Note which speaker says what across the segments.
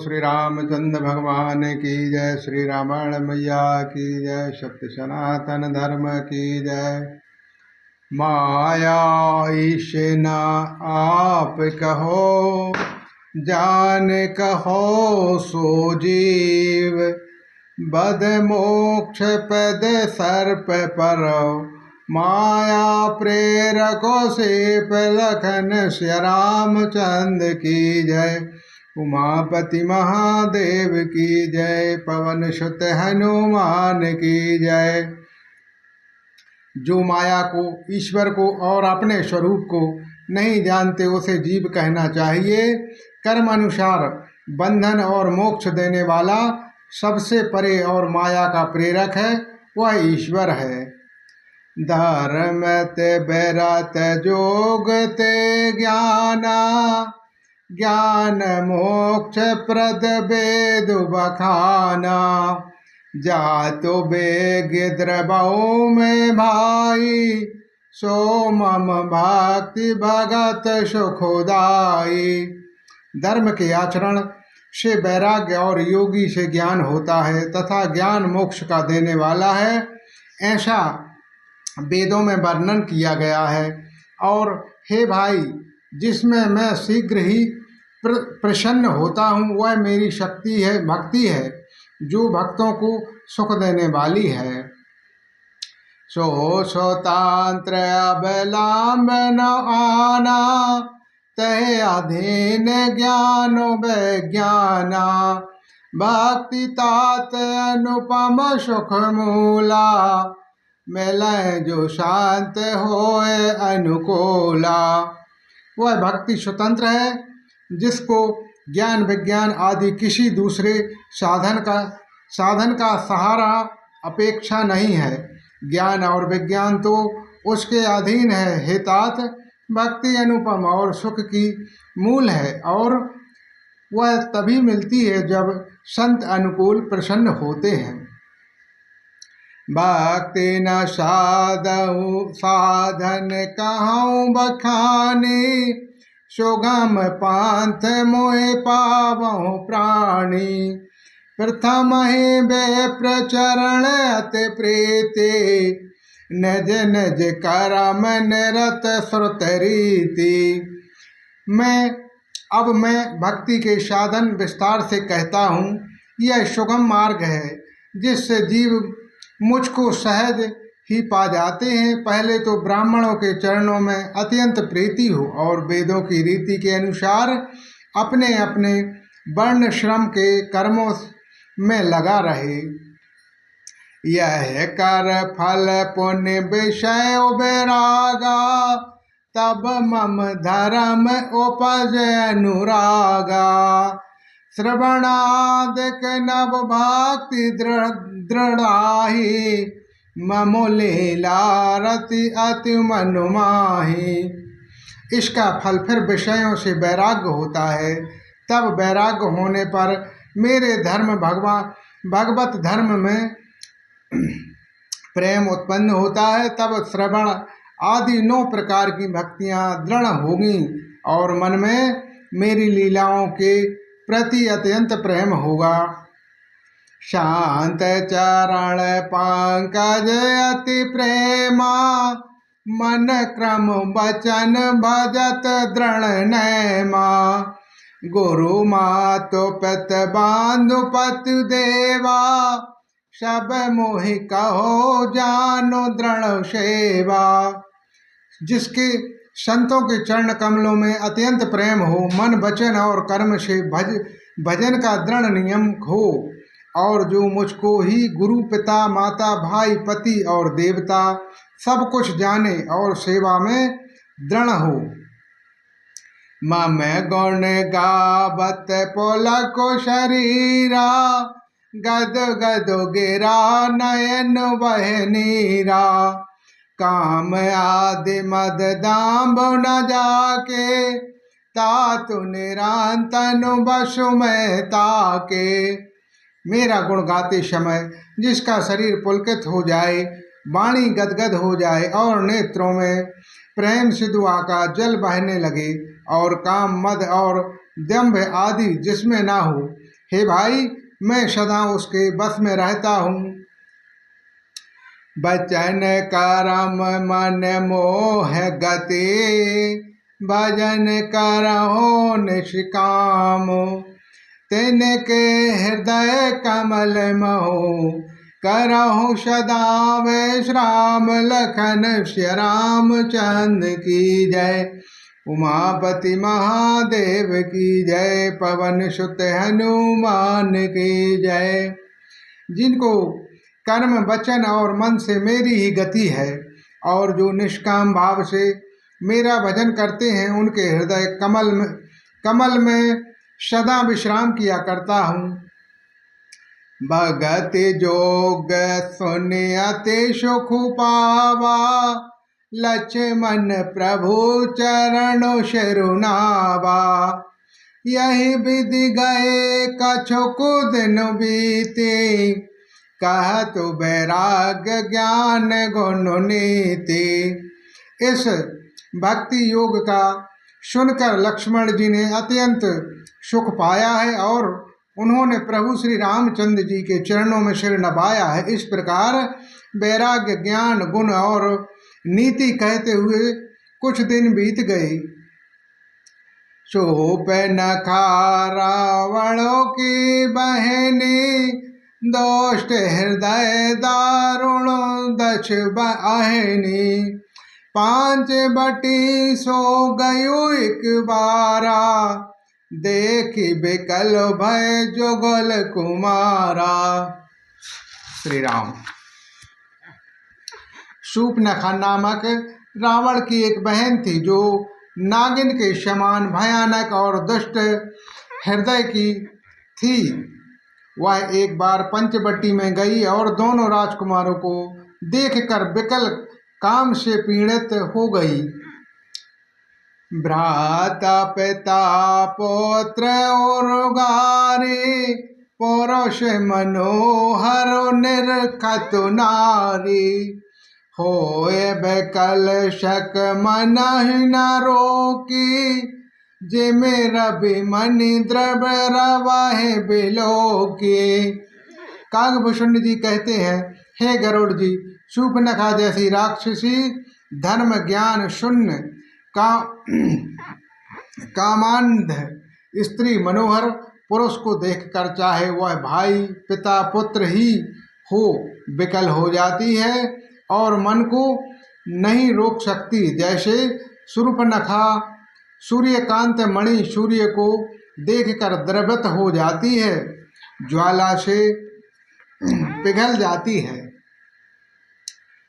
Speaker 1: श्री रामचंद्र भगवान की जय। श्री रामायण मैया की जय। सत्य सनातन धर्म की जय। माया ईश न आप कहो, जान कहो सो जीव। बद मोक्ष पद सर्प पर, माया प्रेरको सिप लखन। श्री रामचंद्र की जय। उमापति महादेव की जय। पवन सुत हनुमान की जय। जो माया को, ईश्वर को और अपने स्वरूप को नहीं जानते उसे जीव कहना चाहिए। कर्म अनुसार बंधन और मोक्ष देने वाला, सबसे परे और माया का प्रेरक है वह ईश्वर है। धर्म ते बैरत जोग ते ज्ञाना, ज्ञान मोक्ष प्रद वेद बखाना। जातो बेग द्रवौ में भाई, सो मम भक्ति भगत सुखदाई। धर्म के आचरण से वैराग्य और योगी से ज्ञान होता है तथा ज्ञान मोक्ष का देने वाला है, ऐसा वेदों में वर्णन किया गया है। और हे भाई, जिसमें मैं शीघ्र ही प्रसन्न होता हूँ वह मेरी शक्ति है, भक्ति है, जो भक्तों को सुख देने वाली है। सो स्वतंत्र अवलंब न आना, तय अधीन ज्ञान विज्ञाना। भक्ति तात अनुपम सुख मूला, मिलय जो शांत होए अनुकूला। वह भक्ति स्वतंत्र है, जिसको ज्ञान विज्ञान आदि किसी दूसरे साधन का सहारा अपेक्षा नहीं है। ज्ञान और विज्ञान तो उसके अधीन है। हे तात, भक्ति अनुपम और सुख की मूल है, और वह तभी मिलती है जब संत अनुकूल प्रसन्न होते हैं। भक्ति न साधु साधन कहूँ बखानी, सुगम पांथ मोहि पावहु प्राणी। प्रथम ही बे प्रचरण अति प्रीति, निज निज करम निरत श्रुत रीति। अब मैं भक्ति के साधन विस्तार से कहता हूँ। यह सुगम मार्ग है जिससे जीव मुझको सहज ही पा जाते हैं। पहले तो ब्राह्मणों के चरणों में अत्यंत प्रीति हो और वेदों की रीति के अनुसार अपने अपने वर्ण श्रम के कर्मों में लगा रहे। यह कर फल पुण्य विषय बैरागा, तब मम धर्म उपज अनुरागा। श्रवणादिक नव भक्ति दृढ़ाही, ममो लीला रति अति मनुमाही। इसका फल फिर विषयों से वैराग्य होता है। तब वैराग्य होने पर मेरे धर्म भगवत धर्म में प्रेम उत्पन्न होता है। तब श्रवण आदि 9 प्रकार की भक्तियाँ दृढ़ होंगी और मन में मेरी लीलाओं के प्रति अत्यंत प्रेम होगा। शांत चरण पंकज अति प्रेमा, मन क्रम वचन भजत दृढ़ नैमा। गुरु मातो पत बांधु पतु देवा, सब मोहि कहो जानो दृढ़ सेवा। जिसके संतों के चरण कमलों में अत्यंत प्रेम हो, मन वचन और कर्म से भजन का दृढ़ नियम हो, और जो मुझको ही गुरु पिता माता भाई पति और देवता सब कुछ जाने और सेवा में दृढ़ हो। मम गुण गावत पुलक शरीरा, गद गद गिरा नयन वह नीरा। काम आदि मद दाम्भ न जाके, तातु निरंतनु बसु में ताके। मेरा गुण गाते समय जिसका शरीर पुलकित हो जाए, वाणी गदगद हो जाए और नेत्रों में प्रेम से दुआ का जल बहने लगे, और काम मद और दंभ आदि जिसमें ना हो, हे भाई, मैं सदा उसके बस में रहता हूँ। बचन करम मन मोह गति, भजन करहो निष्काम। तिनके हृदय कमल महो, करहु सदा विश्राम। लखन श्री रामचंद्र की जय, उमापति महादेव की जय, पवन सुत हनुमान की जय। जिनको कर्म वचन और मन से मेरी ही गति है, और जो निष्काम भाव से मेरा भजन करते हैं, उनके हृदय कमल में सदा विश्राम किया करता हूँ। भगत जोग सुनियति सुख पावा, लक्ष्मण प्रभु चरण शरुनावा। यही विधि गए कछुक दिन बीते, कहत वैराग्य ज्ञान गुण नीति। इस भक्ति योग का सुनकर लक्ष्मण जी ने अत्यंत सुख पाया है और उन्होंने प्रभु श्री रामचंद्र जी के चरणों में सिर नभाया है। इस प्रकार वैराग्य ज्ञान गुण और नीति कहते हुए कुछ दिन बीत गए। सोप नखा रावणों की बहनी, दोष्ट हृदय दारुण दक्ष बहनी। 5 बटी सो गयो एक बारा, देखी बिकल भय जुगल कुमारा। श्री राम। शूर्पणखा नामक रावण की एक बहन थी, जो नागिन के समान भयानक और दुष्ट हृदय की थी। वह एक बार पंचवटी में गई और दोनों राजकुमारों को देखकर विकल काम से पीड़ित हो गई। भ्राता पिता पुत्र और गारी, पुरुष मनोहर निरखत नारी। होए बेकल शक मन न रोकी, जिमे रवि मणि द्रव्य रवाहे बिलोकी। काकभूषण जी कहते हैं, हे गरुड़ जी, शूर्पणखा जैसी राक्षसी धर्म ज्ञान शून्य कामांध स्त्री मनोहर पुरुष को देखकर चाहे वह भाई पिता पुत्र ही हो, विकल हो जाती है और मन को नहीं रोक सकती। जैसे शूर्पणखा सूर्यकांत मणि सूर्य को देखकर द्रवित हो जाती है, ज्वाला से पिघल जाती है।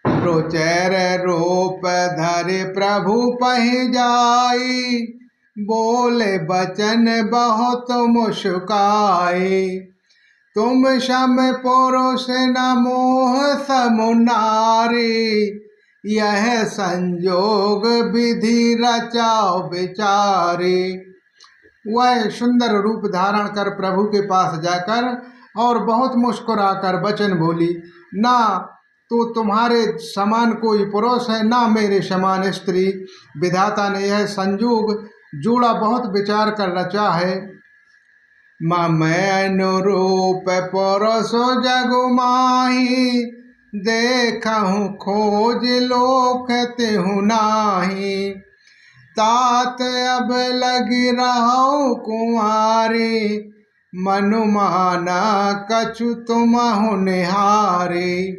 Speaker 1: प्रोचर रूप धरे प्रभु पहि जाई, बोले बचन बहुत मुस्काई। तुम सम पुरुष न मोह समुनारी, यह संजोग विधि रचाओ विचारी। वह सुंदर रूप धारण कर प्रभु के पास जाकर और बहुत मुस्कुराकर वचन बोली, ना तो तुम्हारे समान कोई पुरुष है, ना मेरे समान स्त्री। विधाता ने यह संयोग जोड़ा बहुत विचार कर रचा है। मम अनुरूप पुरुष जगु माही, देखहु खोज लोक तेहु नाही। तात अब लगी रहो कुंवारी, मनुमाना कछु तुमहु निहारी।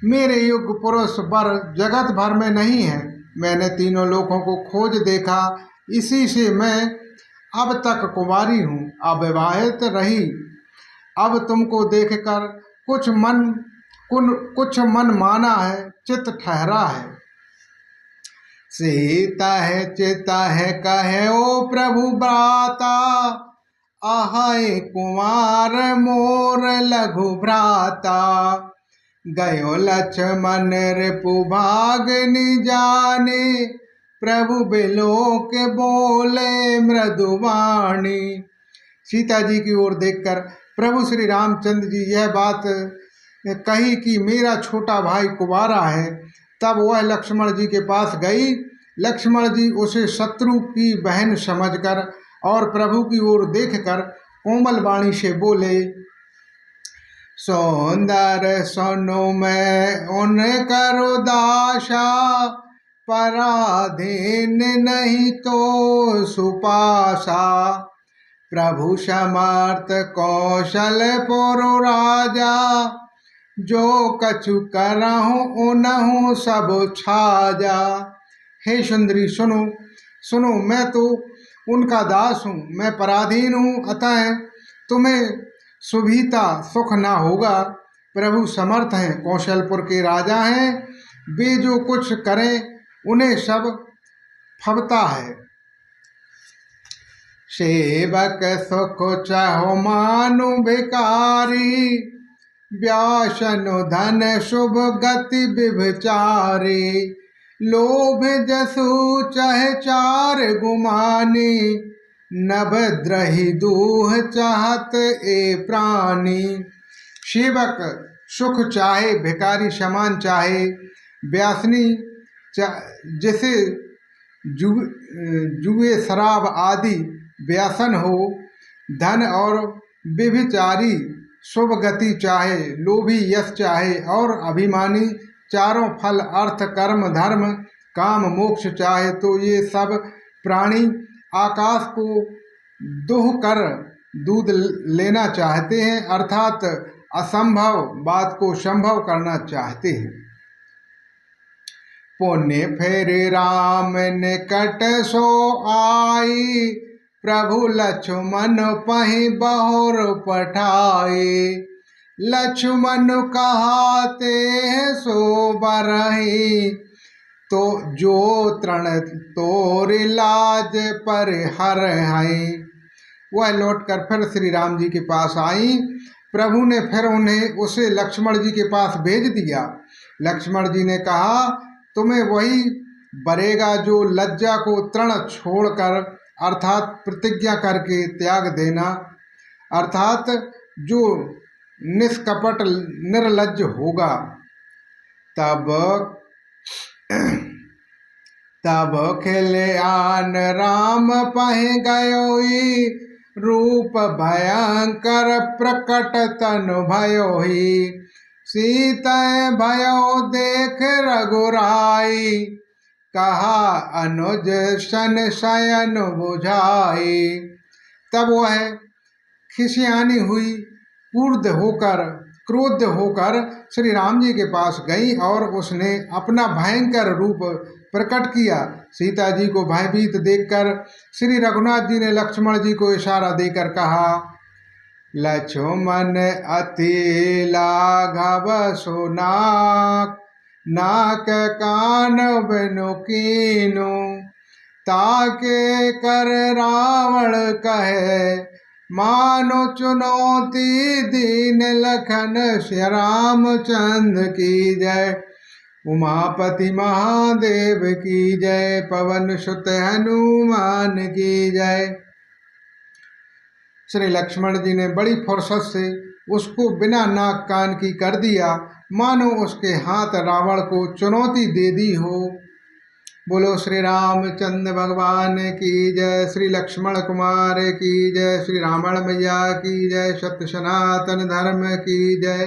Speaker 1: मेरे युग पुरुष वर जगत भर में नहीं है। मैंने तीनों लोकों को खोज देखा, इसी से मैं अब तक कुंवारी हूँ, अविवाहित रही। अब तुमको देखकर कुछ मन माना है, चित्त ठहरा है। सीता है चिता है कहे ओ प्रभु भ्राता, आहाय कुमार मोर लघु भ्राता। गयो लक्ष्मण रिपु भागनि जाने, प्रभु बिलोक बोले मृदुवाणी। सीता जी की ओर देखकर प्रभु श्री रामचंद्र जी यह बात कही कि मेरा छोटा भाई कुंवारा है। तब वह लक्ष्मण जी के पास गई। लक्ष्मण जी उसे शत्रु की बहन समझकर और प्रभु की ओर देखकर कोमल वाणी से बोले, सौंदर सुनो मैं उन करो दाशा, पराधीन नहीं तो सुपाशा। प्रभु समर्थ कौशलपुर राजा, जो कछु करहूँ उनहु सब छाजा। हे सुंदरी सुनो सुनो, मैं तो उनका दास हूँ, मैं पराधीन हूँ, अतः तुम्हें सुविधा सुख ना होगा। प्रभु समर्थ हैं, कौशलपुर के राजा हैं, वे जो कुछ करें उन्हें सब फबता है। सेवक सुख चाहो मानु भिकारी, व्यासनु धन शुभ गति विभचारी। लोभ जसु चाहे चार गुमानी, नभद्रहि दूह चाहत ए प्राणी। सेवक सुख चाहे, भिकारी समान चाहे, व्यासनी जैसे जुए शराब आदि व्यसन हो, धन और व्यभिचारी शुभ गति चाहे, लोभी यश चाहे और अभिमानी चारों फल अर्थ कर्म धर्म काम मोक्ष चाहे, तो ये सब प्राणी आकाश को दुह कर दूध लेना चाहते हैं, अर्थात असंभव बात को संभव करना चाहते हैं। पुण्य फेर राम निकट सो आई, प्रभु लक्ष्मण पहि बहुर पठाए। लक्ष्मण कहाते सो बरहि, तो जो तृण तोर लाज पर हर हैं। वह लौटकर फिर श्री राम जी के पास आई। प्रभु ने फिर उन्हें उसे लक्ष्मण जी के पास भेज दिया। लक्ष्मण जी ने कहा, तुम्हें वही बरेगा जो लज्जा को तृण छोड़कर अर्थात प्रतिज्ञा करके त्याग देना, अर्थात जो निष्कपट निर्लज्ज होगा। तब खेले आन राम पहि गयोई, रूप भयंकर प्रकट तनु भयोही। सीता भयो देख रघुराई, कहा अनुज सन शयन बुझाई। तब वह खिसियानी हुई, क्रोध होकर श्री राम जी के पास गई और उसने अपना भयंकर रूप प्रकट किया। सीता जी को भयभीत देखकर श्री रघुनाथ जी ने लक्ष्मण जी को इशारा देकर कहा, लक्ष्मण अति लाघव सुनाक, नाक कान बिनु कीनु। ताके कर रावण कहे, मानो चुनौती दीन लखन श्री रामचंद्र की जय। उमापति महादेव की जय, पवन सुत हनुमान की जय। श्री लक्ष्मण जी ने बड़ी फुर्सत से उसको बिना नाक कान की कर दिया, मानो उसके हाथ रावण को चुनौती दे दी हो। बोलो श्री रामचंद्र भगवान की जय, श्री लक्ष्मण कुमार की जय, श्री रावण मैया की जय, सत्य सनातन धर्म की जय।